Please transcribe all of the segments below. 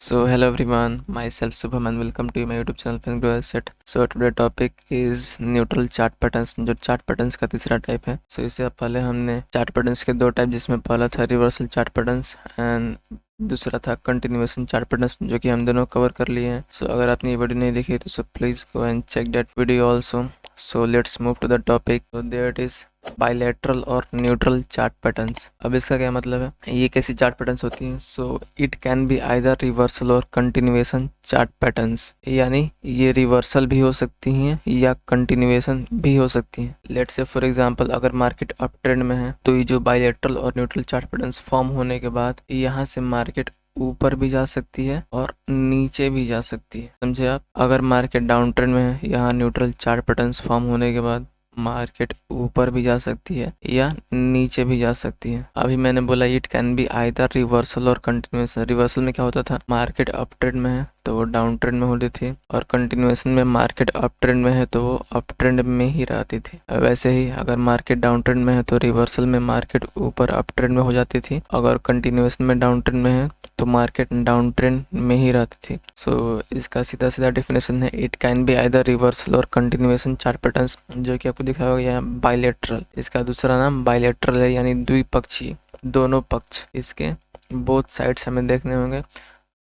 So hello everyone, myself Subham and welcome to my YouTube channel Fingrow Asset. So today topic is neutral chart patterns, जो chart patterns का तीसरा type है. So इससे पहले हमने chart patterns के दो टाइप, जिसमें पहला था रिवर्सल चार्ट पैटर्न्स एंड दूसरा था कंटिन्यूएशन चार्ट पैटर्न्स, जो कि हम दोनों कवर कर लिए हैं. सो अगर आपने ये वीडियो नहीं देखी तो please go and check that video also. So let's move to the topic. So there it is bilateral और न्यूट्रल चार्ट पैटर्न्स. अब इसका क्या मतलब है, ये कैसी चार्ट पैटर्न्स होती हैं? So it can be either reversal और कंटिन्यूएशन चार्ट पैटर्न्स, यानी ये रिवर्सल भी हो सकती हैं या कंटिन्यूएशन भी हो सकती हैं. लेट्स से फॉर एग्जांपल, अगर मार्केट अप ट्रेंड में है तो ये जो बायलैटरल और न्यूट्रल चार्ट पैटर्न्स फॉर्म होने के बाद यहाँ से मार्केट ऊपर भी जा सकती है और नीचे भी जा सकती है. समझे आप? अगर मार्केट डाउन ट्रेंड में है, यहाँ न्यूट्रल चार्ट पैटर्न्स फॉर्म होने के बाद मार्केट ऊपर भी जा सकती है या नीचे भी जा सकती है. अभी मैंने बोला it can be either reversal और कंटिन्यूएशन. रिवर्सल में क्या होता था, मार्केट अप ट्रेंड में है तो वो डाउन ट्रेंड में होती थी, और कंटिन्यूएशन में मार्केट अप ट्रेंड में है तो वो अप ट्रेंड में ही रहती थी. वैसे ही अगर मार्केट डाउन ट्रेंड में है तो रिवर्सल में मार्केट ऊपर अप ट्रेंड में हो जाती थी, अगर कंटिन्यूएशन में डाउन ट्रेंड में है तो मार्केट डाउन ट्रेंड में ही रहती थी. सो इसका सीधा सीधा डेफिनेशन है, it can be either reversal और कंटिन्यूएशन चार्ट पैटर्न्स, जो कि आपको दिखाया होगा यहाँ बायलैटरल. इसका दूसरा नाम बायलैटरल है, यानी द्विपक्षीय. दोनों पक्ष इसके बोथ साइड्स हमें देखने होंगे.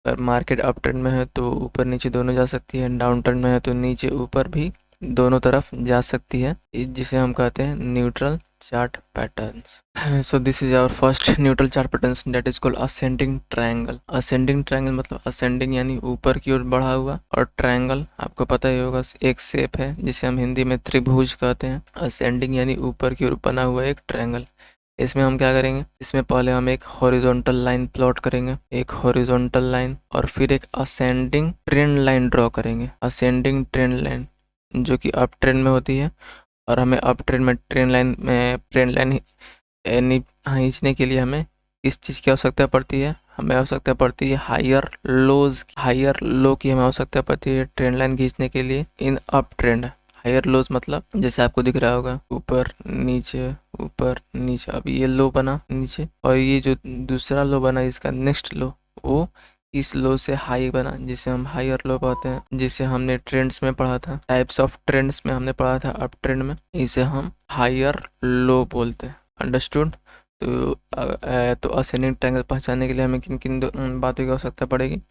अगर मार्केट अप ट्रेंड में है तो ऊपर नीचे दोनों जा सकती है, डाउन ट्रेंड में है तो नीचे ऊपर भी दोनों तरफ जा सकती है, जिसे हम कहते हैं neutral chart patterns. So this is our first neutral chart patterns, that is called ascending triangle. Ascending triangle मतलब असेंडिंग यानी ऊपर की ओर बढ़ा हुआ, और ट्रायंगल आपको पता ही होगा एक शेप है जिसे हम हिंदी में त्रिभुज कहते हैं. असेंडिंग यानी ऊपर की ओर बना हुआ एक ट्रायंगल. इसमें हम क्या करेंगे, इसमें पहले हम एक हॉरिजॉन्टल लाइन प्लॉट करेंगे, एक हॉरिजॉन्टल लाइन, और फिर एक असेंडिंग ट्रेंड लाइन ड्रॉ करेंगे. असेंडिंग ट्रेंड लाइन जो कि अप ट्रेंड में होती है, और हमें अप ट्रेंड में ट्रेंड लाइन खींचने के लिए हमें इस चीज़ की आवश्यकता पड़ती है. हमें आवश्यकता पड़ती है हायर लो की हमें आवश्यकता पड़ती है ट्रेंड लाइन खींचने के लिए in up trend. Higher lows मतलब जैसे आपको दिख रहा होगा, ऊपर नीचे. अब ये लो बना नीचे, और ये जो दूसरा लो बना इसका नेक्स्ट लो, वो इस लो से हाई बना, जिसे हम हायर लो कहते हैं, जिसे हमने ट्रेंड्स में पढ़ा था, टाइप्स ऑफ ट्रेंड्स में हमने पढ़ा था अप ट्रेंड में. इसे हम हायर लो बोलते हैं. अंडरस्टूड? तो असेंडिंग ट्रायंगल पहचानने के लिए हमें किन किन बातों की आवश्यकता पड़ेगी.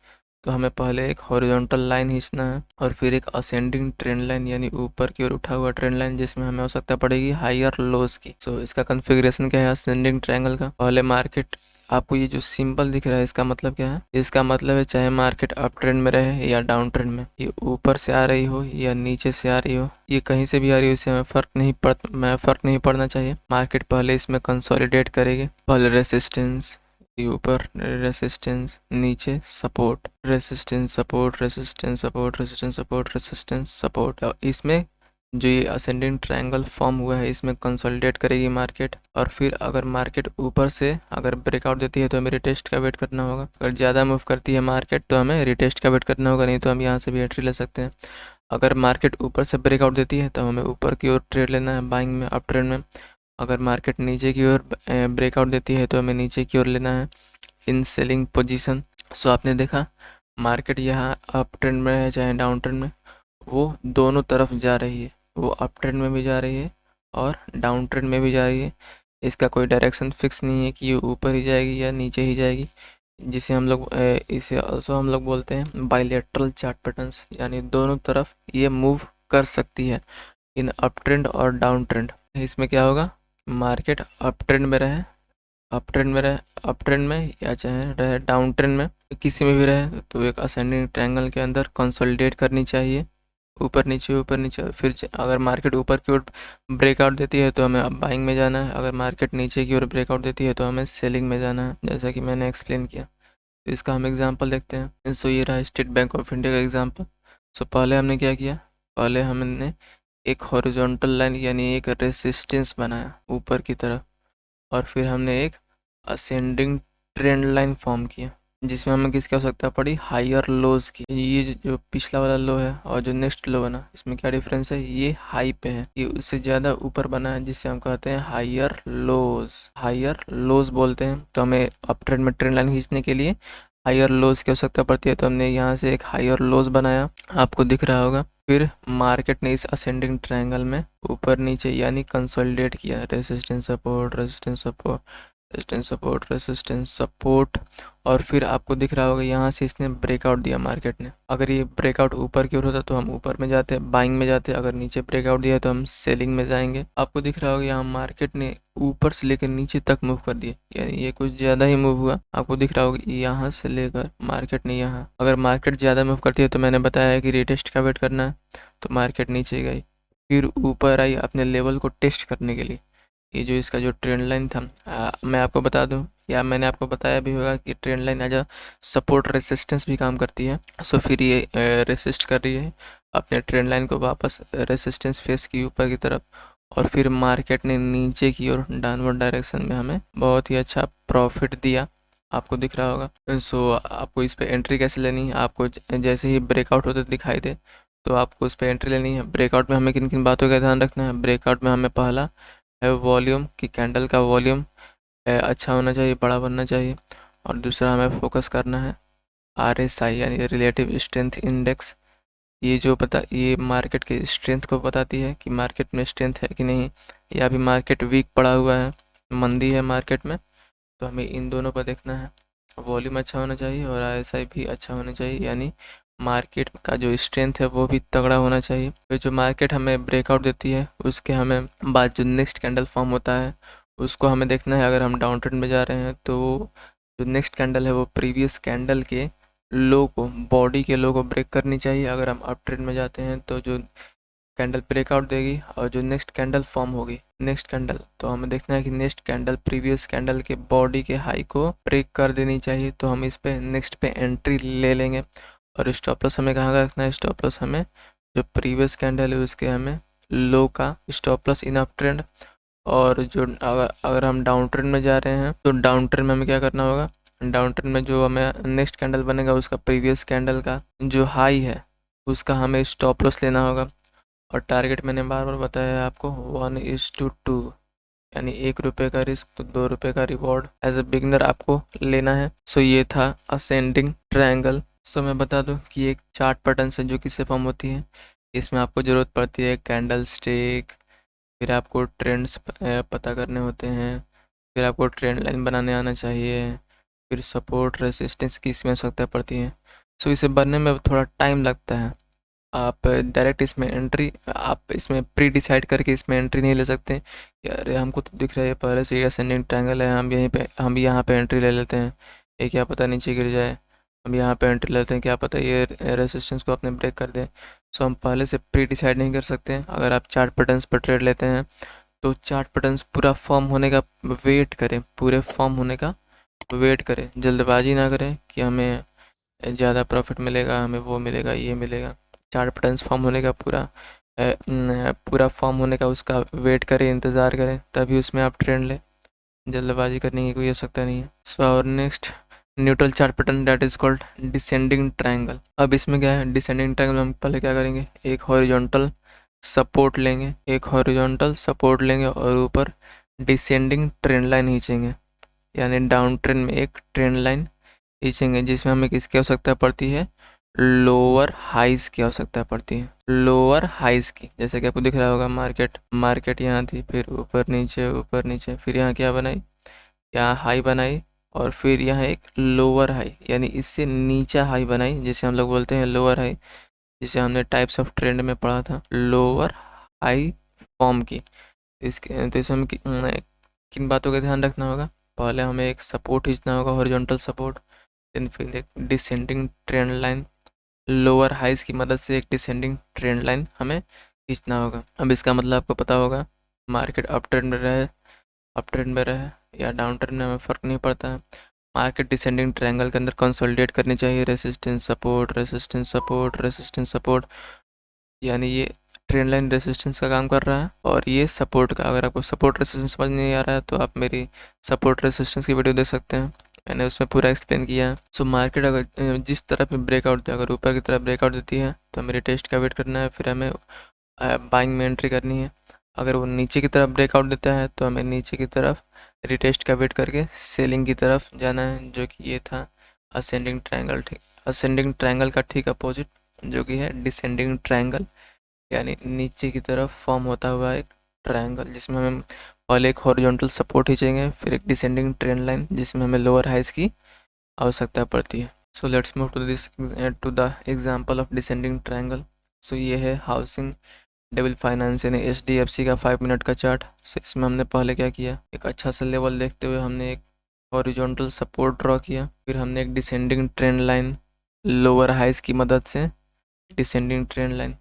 तो हमें पहले एक हॉरिजॉन्टल लाइन खींचना है, और फिर एक असेंडिंग ट्रेंड लाइन यानी ऊपर की ओर उठा हुआ ट्रेंड लाइन, जिसमें हमें आवश्यकता पड़ेगी हायर लोज की. सो इसका कॉन्फ़िगरेशन क्या है असेंडिंग ट्रायंगल का? पहले मार्केट, आपको ये जो सिंबल दिख रहा है इसका मतलब क्या है? इसका मतलब है चाहे मार्केट अप ट्रेंड में रहे या डाउन ट्रेंड में, ये ऊपर से आ रही हो या नीचे से आ रही हो, ये कहीं से भी आ रही हो, इससे हमें फर्क नहीं पड़ना चाहिए. मार्केट पहले इसमें कंसोलिडेट करेगी. पहले रेसिस्टेंस, ऊपर रेसिस्टेंस, नीचे support, resistance support, resistance support, resistance support, resistance support. इसमें जो ये असेंडिंग ट्रायंगल फॉर्म हुआ है इसमें कंसोलिडेट करेगी मार्केट, और फिर अगर मार्केट ऊपर से अगर ब्रेकआउट देती है तो हमें रिटेस्ट का वेट करना होगा. अगर ज़्यादा मूव करती है मार्केट तो हमें रिटेस्ट का वेट करना होगा, नहीं तो हम यहाँ से भी एंट्री ले सकते हैं. अगर मार्केट ऊपर से ब्रेकआउट देती है तो हमें ऊपर की ओर ट्रेड लेना है बाइंग में, अप ट्रेंड में. अगर मार्केट नीचे की ओर ब्रेकआउट देती है तो हमें नीचे की ओर लेना है इन सेलिंग पोजीशन. सो आपने देखा मार्केट यहाँ अप ट्रेंड में है चाहे डाउन ट्रेंड में, वो दोनों तरफ जा रही है. वो अप ट्रेंड में भी जा रही है और डाउन ट्रेंड में भी जा रही है. इसका कोई डायरेक्शन फिक्स नहीं है कि ये ऊपर ही जाएगी या नीचे ही जाएगी, जिसे हम लोग इसे ऑल्सो हम लोग बोलते हैं बायलैटरल चार्ट पैटर्न्स, यानी दोनों तरफ ये मूव कर सकती है इन अप ट्रेंड और डाउन ट्रेंड. इसमें क्या होगा, मार्केट अप ट्रेंड में रहे या चाहे रहे डाउन ट्रेंड में, किसी में भी रहे, तो एक असेंडिंग ट्रायंगल के अंदर कंसोलिडेट करनी चाहिए, ऊपर नीचे. फिर अगर मार्केट ऊपर की ओर ब्रेकआउट देती है तो हमें अब बाइंग में जाना है, अगर मार्केट नीचे की ओर ब्रेकआउट देती है तो हमें सेलिंग में जाना है, जैसा कि मैंने एक्सप्लेन किया. तो इसका हम एग्जांपल देखते हैं. सो ये रहा स्टेट बैंक ऑफ इंडिया का एग्जांपल. सो पहले हमने क्या किया, पहले हमने एक हॉरिजॉन्टल लाइन यानी एक रेसिस्टेंस बनाया ऊपर की तरफ, और फिर हमने एक असेंडिंग ट्रेंड लाइन फॉर्म किया, जिसमें हमें किसकी आवश्यकता पड़ी, हायर लोज की. ये जो पिछला वाला लो है और जो नेक्स्ट लो बना, इसमें क्या डिफरेंस है, ये हाई पे है, ये उससे ज़्यादा ऊपर बना है, जिससे हम कहते हैं हायर लोज बोलते हैं. तो हमें अप ट्रेंड में ट्रेंड लाइन खींचने के लिए हायर लोज की आवश्यकता पड़ती है, तो हमने यहाँ से एक हायर लोज बनाया, आपको दिख रहा होगा। फिर मार्केट ने इस असेंडिंग ट्रायंगल में ऊपर नीचे यानी कंसोलिडेट किया, resistance support, resistance support, resistance support, resistance support, और फिर आपको दिख रहा होगा यहाँ से इसने ब्रेकआउट दिया मार्केट ने। अगर ये ब्रेकआउट ऊपर की ओर होता तो हम ऊपर में जाते, बाइंग में जाते, अगर नीचे ब्रेकआउट दिया तो हम सेलिंग में जाएंगे। आपको दिख रहा होगा यहाँ मार्केट ने ऊपर से लेकर नीचे तक मूव कर दिया, यानी ये कुछ ज़्यादा ही मूव हुआ। आपको दिख रहा होगा यहाँ से लेकर मार्केट ने यहाँ, अगर मार्केट ज़्यादा मूव करती है तो मैंने बताया है कि रीटेस्ट का वेट करना है, तो मार्केट नीचे गई, फिर ऊपर आई अपने लेवल को टेस्ट करने के लिए। ये जो इसका जो ट्रेंड लाइन था, मैं आपको बता दूं, या मैंने आपको बताया भी होगा कि trend line as a support resistance भी काम करती है। सो फिर ये रेसिस्ट कर रही है अपने ट्रेंड लाइन को वापस रेसिस्टेंस फेस की ऊपर की तरफ, और फिर मार्केट ने नीचे की ओर डाउनवर्ड डायरेक्शन में हमें बहुत ही अच्छा प्रॉफिट दिया, आपको दिख रहा होगा। सो आपको इस पर एंट्री कैसे लेनी है, आपको जैसे ही ब्रेकआउट होते दिखाई दे तो आपको उस पर एंट्री लेनी है। ब्रेकआउट में हमें किन किन बातों का ध्यान रखना है, ब्रेकआउट में हमें पहला है वॉल्यूम, कि कैंडल का वॉल्यूम अच्छा होना चाहिए, बड़ा बनना चाहिए, और दूसरा हमें फोकस करना है RSI यानी रिलेटिव स्ट्रेंथ इंडेक्स। ये मार्केट के स्ट्रेंथ को बताती है कि मार्केट में स्ट्रेंथ है कि नहीं, या अभी मार्केट वीक पड़ा हुआ है, मंदी है मार्केट में, तो हमें इन दोनों पर देखना है। वॉल्यूम अच्छा होना चाहिए और RSI भी अच्छा होना चाहिए, यानी मार्केट का जो स्ट्रेंथ है वो भी तगड़ा होना चाहिए। फिर जो मार्केट हमें ब्रेकआउट देती है उसके हमें बाद जो नेक्स्ट कैंडल फॉर्म होता है उसको हमें देखना है। अगर हम डाउन ट्रेंड में जा रहे हैं तो जो नेक्स्ट कैंडल है वो प्रीवियस कैंडल के लो को, बॉडी के लो को ब्रेक करनी चाहिए। अगर हम अप ट्रेंड में जाते हैं तो जो कैंडल ब्रेकआउट देगी और जो नेक्स्ट कैंडल फॉर्म होगी, नेक्स्ट कैंडल, तो हमें देखना है कि नेक्स्ट कैंडल प्रीवियस कैंडल के बॉडी के हाई को ब्रेक कर देनी चाहिए, तो हम इस पे नेक्स्ट पे एंट्री ले लेंगे। और स्टॉप लॉस हमें कहाँ का रखना है, स्टॉप लॉस हमें जो प्रीवियस कैंडल है उसके हमें लो का stop loss in up trend. और जो अगर हम डाउन ट्रेंड में जा रहे हैं तो डाउन ट्रेंड में हमें क्या करना होगा, डाउन ट्रेंड में जो हमें नेक्स्ट कैंडल बनेगा उसका प्रीवियस कैंडल का जो हाई है उसका हमें स्टॉप लॉस लेना होगा। और टारगेट मैंने बार बार बताया है आपको 1:2, यानी 1 रुपये का रिस्क तो 2 रुपये का रिवॉर्ड एज ए बिगनर आपको लेना है। सो ये था असेंडिंग ट्रायंगल। सो मैं बता दूं कि एक चार्ट पैटर्न से जो किससे फॉर्म होती है, इसमें आपको ज़रूरत पड़ती है कैंडल स्टिक, फिर आपको ट्रेंड्स पता करने होते हैं, फिर आपको ट्रेंड लाइन बनाने आना चाहिए, फिर सपोर्ट रेसिस्टेंस की इसमें आवश्यकता पड़ती है। सो इसे बनने में थोड़ा टाइम लगता है। आप डायरेक्ट इसमें एंट्री, आप इसमें प्री डिसाइड करके इसमें एंट्री नहीं ले सकते कि अरे हमको तो दिख रहा है पहले से ये असेंडिंग ट्रायंगल है, हम यहाँ पे एंट्री ले लेते हैं, ये क्या पता नीचे गिर जाए, हम यहाँ पे एंट्री लेते हैं, क्या पता ये रेसिस्टेंस को अपने ब्रेक कर दे। सो हम पहले से प्री डिसाइड नहीं कर सकते। अगर आप चार्ट पैटर्न्स पर ट्रेड लेते हैं तो चार्ट पैटर्न्स पूरा फॉर्म होने का वेट करें, पूरे फॉर्म होने का वेट करें, जल्दबाजी ना करें कि हमें ज़्यादा प्रॉफिट मिलेगा, हमें वो मिलेगा, ये मिलेगा। चार्ट पैटर्न्स फॉर्म होने का पूरा फॉर्म होने का उसका वेट करें, इंतज़ार करें, तभी उसमें आप ट्रेंड लें। जल्दबाजी करने की कोई आवश्यकता नहीं है। सो और next neutral chart pattern that is called descending triangle. अब इसमें क्या है, डिसेंडिंग ट्रायंगल हम पहले क्या करेंगे, एक हॉरिजॉन्टल सपोर्ट लेंगे, एक हॉरिजॉन्टल सपोर्ट लेंगे और ऊपर डिसेंडिंग ट्रेंड लाइन खींचेंगे, यानी डाउन ट्रेंड में एक ट्रेंड लाइन खींचेंगे, जिसमें हमें किसकी आवश्यकता पड़ती है, लोअर हाइज की आवश्यकता पड़ती है, लोअर हाइज की। जैसे कि आपको दिख रहा होगा मार्केट यहाँ थी, फिर ऊपर नीचे, फिर यहाँ क्या बनाई, यहाँ हाई बनाई, और फिर यहाँ एक लोअर हाई यानी इससे नीचा हाई बनाई, जिसे हम लोग बोलते हैं लोअर हाई, जिसे हमने टाइप्स ऑफ ट्रेंड में पढ़ा था, लोअर हाई फॉर्म की। तो इसमें किन बातों का ध्यान रखना होगा, पहले हमें एक सपोर्ट खींचना होगा, हॉरिजॉन्टल सपोर्ट, देन फिर एक descending trend line, lower highs की मदद से एक डिसेंडिंग ट्रेंड लाइन हमें खींचना होगा। अब इसका मतलब आपको पता होगा, मार्केट अप ट्रेंड में रहे या डाउन ट्रेंड में हमें फ़र्क नहीं पड़ता है, मार्केट डिसेंडिंग ट्रायंगल के अंदर कंसोलिडेट करनी चाहिए, resistance support, resistance support, resistance support, यानी ये ट्रेंड लाइन रेसिस्टेंस का काम कर रहा है और ये सपोर्ट का। अगर आपको सपोर्ट रेसिस्टेंस समझ नहीं आ रहा है तो आप मेरी सपोर्ट रेसिस्टेंस की वीडियो देख सकते हैं, मैंने उसमें पूरा एक्सप्लेन किया है। सो मार्केट अगर जिस तरफ में ब्रेकआउट दे, अगर ऊपर की तरफ ब्रेकआउट देती है तो हमें टेस्ट का वेट करना है, फिर हमें बाइंग में एंट्री करनी है। अगर वो नीचे की तरफ ब्रेकआउट देता है तो हमें नीचे की तरफ रिटेस्ट का वेट करके सेलिंग की तरफ जाना है, जो कि ये था असेंडिंग ट्रायंगल, ठीक, असेंडिंग ट्रायंगल का ठीक अपोजिट जो कि है डिसेंडिंग ट्रायंगल, यानी नीचे की तरफ फॉर्म होता हुआ एक ट्रायंगल जिसमें हमें पहले एक हॉरिजॉन्टल सपोर्ट खींचेंगे, फिर एक डिसेंडिंग ट्रेंड लाइन जिसमें हमें लोअर हाइज की आवश्यकता पड़ती है। So let's move to the example of descending triangle. So ये है हाउसिंग डेविल फाइनेंस यानी HDFC का 5 मिनट का चार्ट। सो इसमें हमने पहले क्या किया, एक अच्छा सा लेवल देखते हुए हमने एक हॉरिजॉन्टल सपोर्ट ड्रॉ किया, फिर हमने एक descending trend line lower highs की मदद से, डिसेंडिंग ट्रेंड लाइन,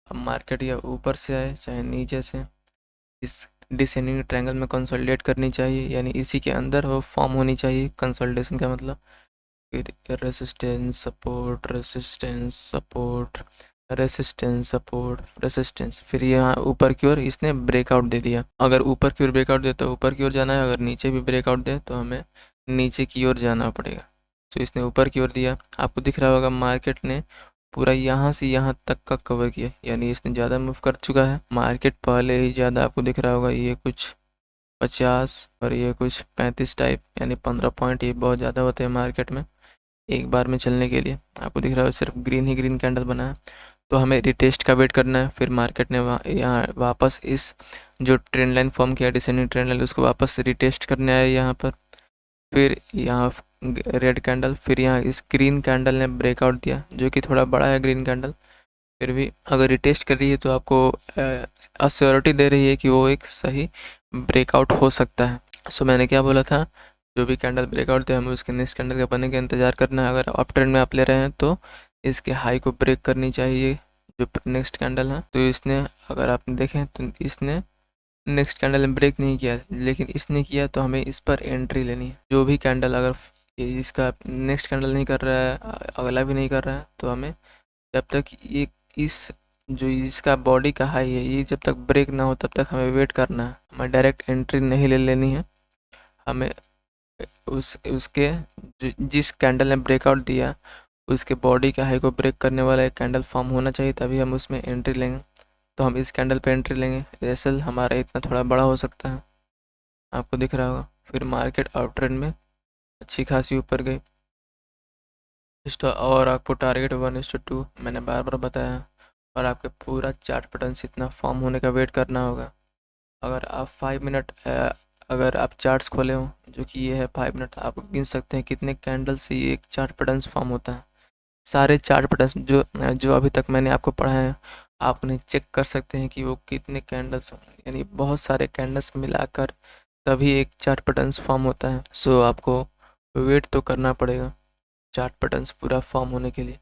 अब मार्केट या ऊपर से आए चाहे नीचे से, इस डिसेंडिंग ट्रायंगल में कंसोलिडेट करनी चाहिए, यानी इसी के अंदर वो फॉर्म होनी चाहिए। कंसोलिडेशन का मतलब फिर resistance support, resistance support, resistance support, resistance, फिर यहाँ ऊपर की ओर इसने ब्रेकआउट दे दिया। अगर ऊपर की ओर ब्रेकआउट दे तो ऊपर की ओर जाना है, अगर नीचे भी ब्रेकआउट दे तो हमें नीचे की ओर जाना पड़ेगा। तो इसने ऊपर की ओर दिया, आपको दिख रहा होगा मार्केट ने पूरा यहाँ से यहाँ तक का कवर किया, यानी इसने ज़्यादा मूव कर चुका है। मार्केट पहले ही ज़्यादा, आपको दिख रहा होगा ये कुछ 50 और ये कुछ 35 टाइप, यानी 15 पॉइंट, ये बहुत ज़्यादा होते हैं मार्केट में एक बार में चलने के लिए। आपको दिख रहा है सिर्फ ग्रीन ही ग्रीन कैंडल बना है, तो हमें रिटेस्ट का वेट करना है। फिर मार्केट ने यहाँ वापस इस जो ट्रेंड लाइन फॉर्म किया डिसेंडिंग ट्रेंड लाइन, उसको वापस रिटेस्ट करने आया यहाँ पर, फिर यहाँ रेड कैंडल, फिर यहाँ इस ग्रीन कैंडल ने ब्रेकआउट दिया जो कि थोड़ा बड़ा है ग्रीन कैंडल, फिर भी अगर रिटेस्ट कर रही है तो आपको अश्योरिटी दे रही है कि वो एक सही ब्रेकआउट हो सकता है। सो मैंने क्या बोला था, जो भी कैंडल ब्रेकआउट दे हमें उसके नेक्स्ट कैंडल के बनने का इंतज़ार करना है। अगर अप ट्रेंड में आप ले रहे हैं तो इसके हाई को ब्रेक करनी चाहिए जो नेक्स्ट कैंडल है। तो इसने, अगर आप देखें तो इसने नेक्स्ट कैंडल में ब्रेक नहीं किया, लेकिन इसने किया, तो हमें इस पर एंट्री लेनी है। जो भी कैंडल अगर इसका नेक्स्ट कैंडल नहीं कर रहा है, अगला भी नहीं कर रहा है, तो हमें जब तक ये इस जो इसका बॉडी का हाई है ये जब तक ब्रेक ना हो तब तक हमें वेट करना है। हमें डायरेक्ट एंट्री नहीं ले लेनी है, हमें उसके जिस कैंडल ने ब्रेकआउट दिया उसके बॉडी के हाई को ब्रेक करने वाला एक कैंडल फॉर्म होना चाहिए, तभी हम उसमें एंट्री लेंगे। तो हम इस कैंडल पे एंट्री लेंगे। एसएल हमारा इतना थोड़ा बड़ा हो सकता है, आपको दिख रहा होगा। फिर मार्केट आउट ट्रेंड में अच्छी खासी ऊपर गई, और आपको टारगेट 1:2 मैंने बार बार बताया, और आपके पूरा चार्ट पैटर्न इतना फॉर्म होने का वेट करना होगा। अगर आप 5 मिनट अगर आप चार्ट्स खोले हो, जो कि ये है 5 मिनट, आप गिन सकते हैं कितने कैंडल से ये एक चार्ट पैटर्न फॉर्म होता है। सारे चार्ट पैटर्न जो जो अभी तक मैंने आपको पढ़ाए हैं, आप उन्हें चेक कर सकते हैं कि वो कितने कैंडल्स, यानी बहुत सारे कैंडल्स मिलाकर तभी एक चार्ट पैटर्न फॉर्म होता है। सो आपको वेट तो करना पड़ेगा चार्ट पैटर्न्स पूरा फॉर्म होने के लिए,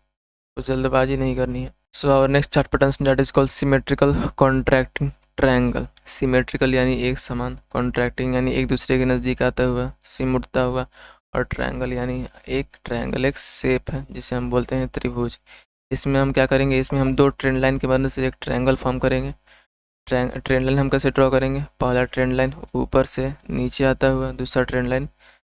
तो जल्दबाजी नहीं करनी है। So our next chart patterns that is called symmetrical contracting triangle. Symmetrical यानी एक समान, कॉन्ट्रैक्टिंग यानी एक दूसरे के नज़दीक आता हुआ, सिमटता हुआ, और ट्रायंगल यानी एक ट्रायंगल एक शेप है जिसे हम बोलते हैं त्रिभुज। इसमें हम क्या करेंगे, इसमें हम दो ट्रेंड लाइन के मदद से एक ट्रायंगल फॉर्म करेंगे। ट्रेंड लाइन हम कैसे ड्रॉ करेंगे, पहला ट्रेंड लाइन ऊपर से नीचे आता हुआ, दूसरा ट्रेंड लाइन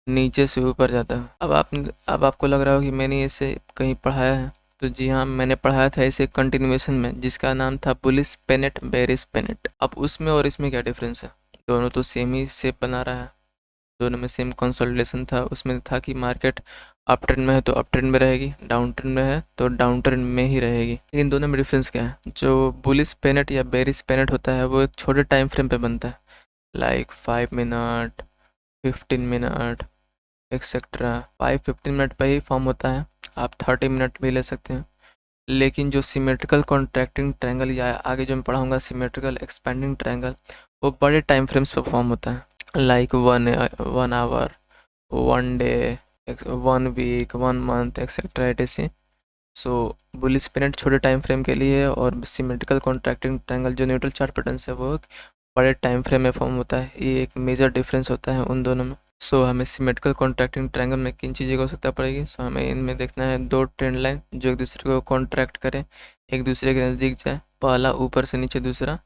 नीचे से ऊपर जाता है। अब आपको लग रहा हो कि मैंने इसे कहीं पढ़ाया है, तो जी हाँ, मैंने पढ़ाया था इसे कंटिन्यूएशन में जिसका नाम था बुलिस पेनेट बेरिस पेनेट। अब उसमें और इसमें क्या डिफरेंस है, दोनों तो सेम ही शेप बना रहा है, दोनों में सेम कंसोलिडेशन था। उसमें था कि मार्केट अप ट्रेंड में है तो अप ट्रेंड में रहेगी, डाउन ट्रेंड में है तो डाउन ट्रेंड में ही रहेगी। लेकिन दोनों में डिफरेंस क्या है, जो बुलिस पेनेट या बेरिस पेनेट होता है वो एक छोटे टाइम फ्रेम पे बनता है, like 5 minute, 15 minute etcetera. 5-15 minute पे ही फॉर्म होता है, आप 30 मिनट भी ले सकते हैं। लेकिन जो सिमेट्रिकल कॉन्ट्रैक्टिंग ट्रायंगल या आगे जो मैं पढ़ाऊँगा सिमेट्रिकल एक्सपेंडिंग ट्रायंगल, वो बड़े टाइम फ्रेम्स पर फॉर्म होता है, like 1 hour, 1 day, 1 week, 1 month etcetera etc। So bullish pennant छोटे टाइम फ्रेम के लिए है, और सिमेट्रिकल कॉन्ट्रैक्टिंग ट्रायंगल जो न्यूट्रल चार्ट पैटर्न है वो एक बड़े टाइम फ्रेम में फॉर्म होता है। ये एक मेजर डिफरेंस होता है उन दोनों में। सो हमें सिमेट्रिकल कॉन्ट्रैक्टिंग ट्रायंगल में किन चीज़ों की आवश्यकता पड़ेगी, सो हमें इनमें देखना है दो ट्रेंड लाइन जो एक दूसरे को कॉन्ट्रैक्ट करें, एक दूसरे के नज़दीक जाए, पहला ऊपर से नीचे, दूसरा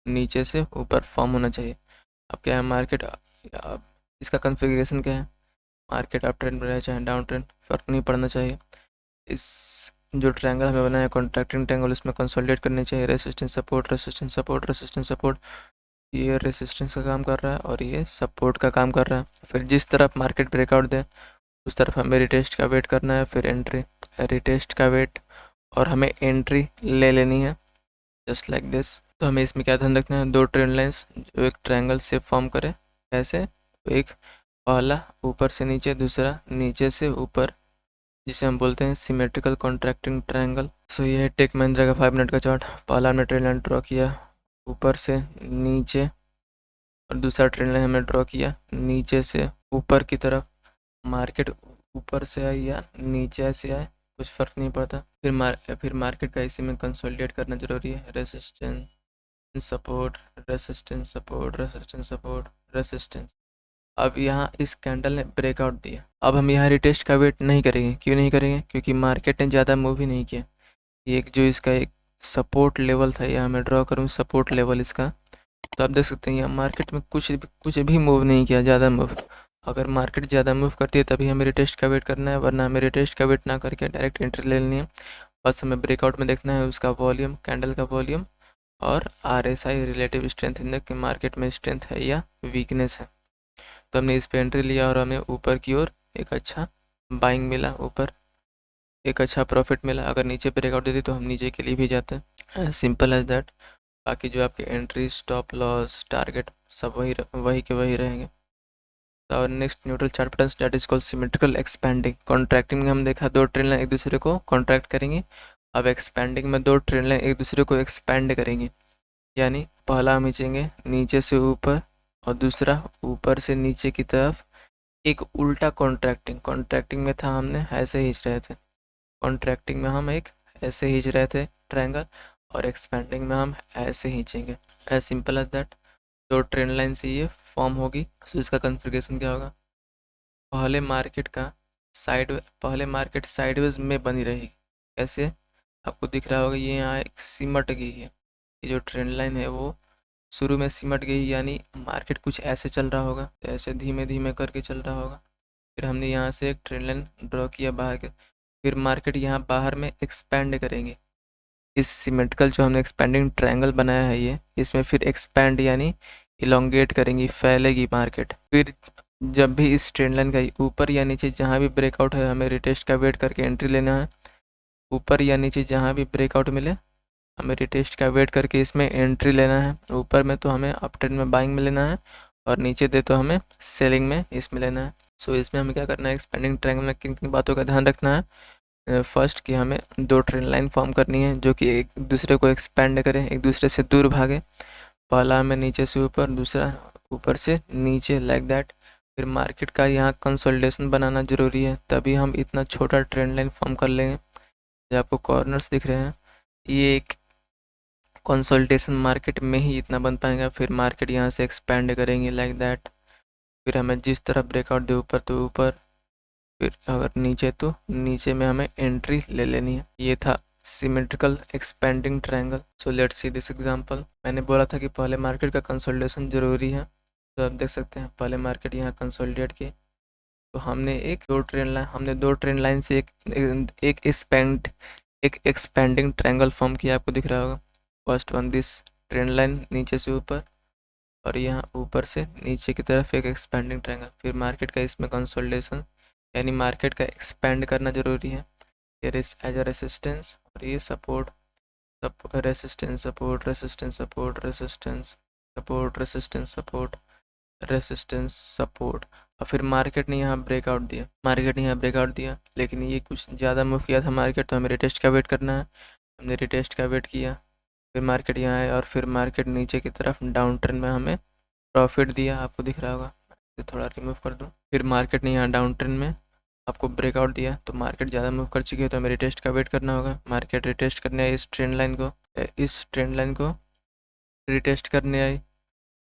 नीचे से ऊपर फॉर्म होना चाहिए। अब क्या है मार्केट, अब इसका कन्फिग्रेशन क्या है, मार्केट अप ट्रेंड में रहे चाहे डाउन ट्रेंड, फ़र्क नहीं पड़ना चाहिए। इस जो ट्रायंगल हमें बनाया है कॉन्ट्रैक्टिंग ट्रायंगल, उसमें कंसोलिडेट करने चाहिए resistance support, resistance support, resistance support. ये रेसिस्टेंस का काम कर रहा है और ये सपोर्ट का काम कर रहा है। फिर जिस तरफ मार्केट ब्रेकआउट दे उस तरफ हमें रिटेस्ट का वेट करना है, फिर एंट्री, रिटेस्ट का वेट, और हमें एंट्री ले लेनी है जस्ट लाइक दिस। तो हमें इसमें क्या ध्यान रखना है, दो ट्रेंड लाइंस जो एक ट्रायंगल शेप फॉर्म करे, ऐसे एक पहला ऊपर से नीचे, दूसरा नीचे से ऊपर, जिसे हम बोलते हैं सिमेट्रिकल कॉन्ट्रैक्टिंग ट्रायंगल। सो ये है टेक महिंद्रा का 5 मिनट का चार्ट। पहला हमने ट्रेंड लाइन ड्रॉ किया ऊपर से नीचे, और दूसरा ट्रेंड लाइन हमने ड्रॉ किया नीचे से ऊपर की तरफ। मार्केट ऊपर से आए या नीचे से आए कुछ फ़र्क नहीं पड़ता। फिर मार्केट का इसी में कंसोलिडेट करना ज़रूरी है। Resistance support, resistance support, resistance support, resistance. अब यहाँ इस कैंडल ने ब्रेकआउट दिया। अब हम यहाँ रिटेस्ट का वेट नहीं करेंगे। क्यों नहीं करेंगे? क्योंकि मार्केट ने ज़्यादा मूव ही नहीं किया। एक जो इसका एक सपोर्ट लेवल था, यहाँ मैं ड्रॉ करूँ सपोर्ट लेवल इसका, तो आप देख सकते हैं यहाँ मार्केट में कुछ भी मूव नहीं किया, ज़्यादा मूव। अगर मार्केट ज़्यादा मूव करती है तभी हमें रिटेस्ट का वेट करना है, वरना हमें रिटेस्ट का वेट ना करके डायरेक्ट एंट्री ले लेनी है। बस हमें ब्रेकआउट में देखना है उसका वॉल्यूम, कैंडल का वॉल्यूम, और RSI रिलेटिव स्ट्रेंथ इंडेक्स कि मार्केट में स्ट्रेंथ है या वीकनेस है। तो हमने इस पे एंट्री लिया और हमें ऊपर की ओर एक अच्छा बाइंग मिला, ऊपर एक अच्छा प्रॉफिट मिला। अगर नीचे ब्रेकआउट देती तो हम नीचे के लिए भी जाते हैं, सिंपल एज दैट। बाकी जो आपके एंट्री, स्टॉप लॉस, टारगेट सब वही के वही रहेंगे। और next neutral chart pattern that is called symmetrical expanding. Contracting में हम देखा दो ट्रेंड लाइन एक दूसरे को कॉन्ट्रैक्ट करेंगे। अब एक्सपैंडिंग में दो ट्रेंड लाइन एक दूसरे को एक्सपैंड करेंगे, यानी पहला हम खींचेंगे नीचे से ऊपर, और दूसरा ऊपर से नीचे की तरफ। एक उल्टा कॉन्ट्रैक्टिंग, कॉन्ट्रैक्टिंग में था हमने ऐसे खींच रहे थे, कॉन्ट्रैक्टिंग में हम एक ऐसे खींच रहे थे ट्रायंगल, और एक्सपैंडिंग में हम ऐसे खींचेंगे। As simple as that. दो ट्रेंड लाइन से ये फॉर्म होगी। सो इसका कन्फिगरेशन क्या होगा, पहले मार्केट साइडवेज में बनी रहेगी। कैसे? आपको दिख रहा होगा ये यहाँ एक सिमट गई है, ये जो ट्रेंड लाइन है वो शुरू में सिमट गई, यानी मार्केट कुछ ऐसे चल रहा होगा, ऐसे धीमे धीमे करके चल रहा होगा। फिर हमने यहाँ से एक ट्रेंड लाइन ड्रॉ किया बाहर के, फिर मार्केट यहाँ बाहर में एक्सपैंड करेंगे। इस सिमेट्रिकल जो हमने एक्सपैंडिंग ट्रायंगल बनाया है ये, इसमें फिर एक्सपैंड यानी इलोंगेट करेंगी, फैलेगी मार्केट। फिर जब भी इस ट्रेंड लाइन का ऊपर या नीचे जहाँ भी ब्रेकआउट है, हमें रिटेस्ट का वेट करके एंट्री लेना है। ऊपर या नीचे जहाँ भी ब्रेकआउट मिले हमें रिटेस्ट का वेट करके इसमें एंट्री लेना है। ऊपर में तो हमें अप ट्रेंड में बाइंग में लेना है, और नीचे दे तो हमें सेलिंग में इसमें लेना है। सो इसमें हमें क्या करना है, एक्सपेंडिंग ट्रायंगल में किन किन बातों का ध्यान रखना है। फर्स्ट कि हमें दो ट्रेंड लाइन फॉर्म करनी है जो कि एक दूसरे को एक्सपेंड करें, एक दूसरे से दूर भागे। पहला हमें नीचे से ऊपर, दूसरा ऊपर से नीचे, लाइक दैट। फिर मार्केट का यहाँ कंसोलिडेशन बनाना ज़रूरी है, तभी हम इतना छोटा ट्रेंड लाइन फॉर्म कर लेंगे। जो आपको कॉर्नर्स दिख रहे हैं, ये एक कंसोलिडेशन मार्केट में ही इतना बन पाएगा। फिर मार्केट यहाँ से एक्सपेंड करेंगे लाइक दैट। फिर हमें जिस तरफ ब्रेकआउट दे ऊपर तो ऊपर, फिर अगर नीचे तो नीचे में हमें एंट्री ले लेनी है। ये था symmetrical expanding triangle. So let's see this example. मैंने बोला था कि पहले मार्केट का कंसोलिडेशन ज़रूरी है, तो आप देख सकते हैं पहले मार्केट यहाँ कंसोलिडेट की, तो हमने दो ट्रेंड लाइन से एक एक्सपेंडिंग ट्रायंगल फॉर्म किया, आपको दिख रहा होगा। First one this trend line नीचे से ऊपर, और यहाँ ऊपर से नीचे की तरफ एक एक्सपेंडिंग ट्रायंगल। फिर मार्केट का इसमें कंसोलिडेशन, यानी मार्केट का एक्सपेंड करना ज़रूरी है। ये एज अ रेसिस्टेंस, और ये support, resistance support, resistance support, resistance support, resistance support, resistance support. और फिर मार्केट ने यहाँ ब्रेकआउट दिया, लेकिन ये कुछ ज़्यादा मूव किया था मार्केट, तो हमें रिटेस्ट का वेट करना है। हमने रिटेस्ट का वेट किया, फिर मार्केट यहाँ आए, और फिर मार्केट नीचे की तरफ डाउन ट्रेंड में हमें प्रॉफिट दिया, आपको दिख रहा होगा। तो थोड़ा रिमूव कर दूँ। फिर मार्केट ने यहाँ डाउन ट्रेंड में आपको ब्रेकआउट दिया, तो मार्केट ज़्यादा मूव कर चुकी है, तो हमें रिटेस्ट का वेट करना होगा। मार्केट रिटेस्ट करने आई इस ट्रेंड लाइन को रिटेस्ट करने आई।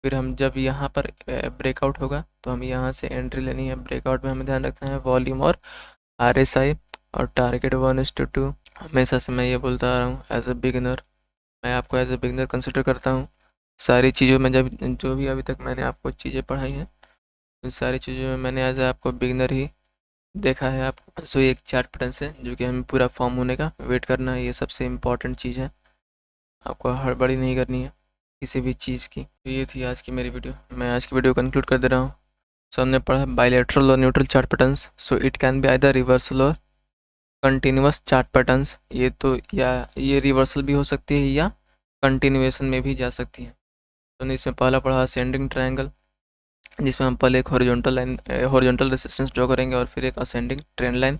फिर हम जब यहाँ पर ब्रेकआउट होगा तो हम यहाँ से एंट्री लेनी है। ब्रेकआउट में हमें ध्यान रखना है वॉल्यूम और RSI और टारगेट 1:2। हमेशा से मैं ये बोलता आ रहा हूँ, एज अ बिगिनर मैं आपको एज अ बिगिनर कंसिडर करता हूँ। सारी चीज़ों में जो भी अभी तक मैंने आपको चीज़ें पढ़ाई हैं, उन सारी चीज़ों में मैंने एज आपको बिगिनर ही देखा है आपको। सो एक चार्ट पैटर्न से जो कि हमें पूरा फॉर्म होने का वेट करना है, ये सबसे इम्पॉर्टेंट चीज़ है। आपको हड़बड़ी नहीं करनी है किसी भी चीज़ की। तो ये थी आज की मेरी वीडियो। मैं आज की वीडियो कंक्लूड कर दे रहा हूँ। सो हमने पढ़ा बायलैटरल और neutral chart patterns. So it can be either reversal और कंटिन्यूअस चार्ट पैटर्न्स। ये तो या ये रिवर्सल भी हो सकती है या कंटिन्यूएशन में भी जा सकती है। तो हमने इसमें पहला पढ़ा असेंडिंग ट्रायंगल, जिसमें हम पहले एक horizontal line horizontal resistance draw करेंगे और फिर एक असेंडिंग ट्रेंड लाइन,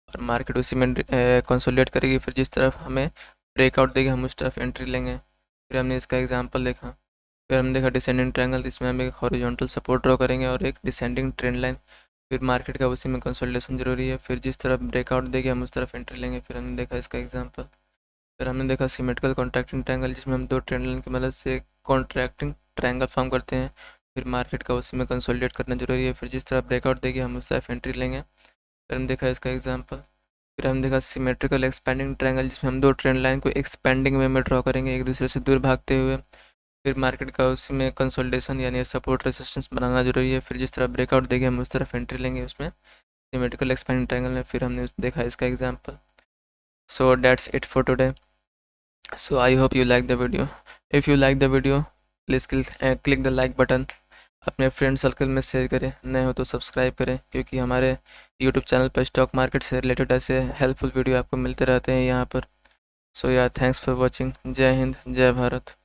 और मार्केट उसी में कंसोलिडेट करेगी। फिर जिस तरफ हमें ब्रेकआउट देगी हम उस तरफ एंट्री लेंगे। फिर हमने इसका एग्जांपल देखा। फिर हमने देखा डिसेंडिंग ट्रायंगल, जिसमें हम एक हॉरिजॉन्टल सपोर्ट ड्रॉ करेंगे और एक डिसेंडिंग ट्रेंड लाइन। फिर मार्केट का उसी में कंसोलिडेशन जरूरी है। फिर जिस तरफ ब्रेकआउट देगी हम उस तरफ एंट्री लेंगे। फिर हमने देखा इसका एग्जांपल। फिर हमने देखा सिमेट्रिकल कॉन्ट्रैक्टिंग ट्रायंगल, जिसमें हम दो ट्रेंड लाइन की मदद से कॉन्ट्रैक्टिंग ट्रायंगल फॉर्म करते हैं। फिर मार्केट का उसी में कंसोलिडेट करना जरूरी है। फिर जिस तरफ ब्रेकआउट देगी हम उस तरफ एंट्री लेंगे। फिर हम देखा इसका एग्जांपल। फिर हम देखा सिमेट्रिकल एक्सपेंडिंग ट्रायंगल, जिसमें हम दो ट्रेंड लाइन को एक्सपेंडिंग वे में ड्रॉ करेंगे एक दूसरे से दूर भागते हुए। फिर मार्केट का उसी में कंसोलिडेशन यानी सपोर्ट रेजिस्टेंस बनाना जरूरी है। फिर जिस तरफ ब्रेकआउट देगी हम उस तरफ एंट्री लेंगे उसमें सिमेट्रिकल एक्सपेंडिंग ट्रायंगल में। फिर हमने देखा इसका example. So that's it for today. So I hope you like the video. If you like the video, please click the like button. अपने फ्रेंड सर्कल में शेयर करें, नए हो तो सब्सक्राइब करें, क्योंकि हमारे यूट्यूब चैनल पर स्टॉक मार्केट से रिलेटेड ऐसे हेल्पफुल वीडियो आपको मिलते रहते हैं यहाँ पर। सो या थैंक्स फॉर वॉचिंग। जय हिंद, जय भारत।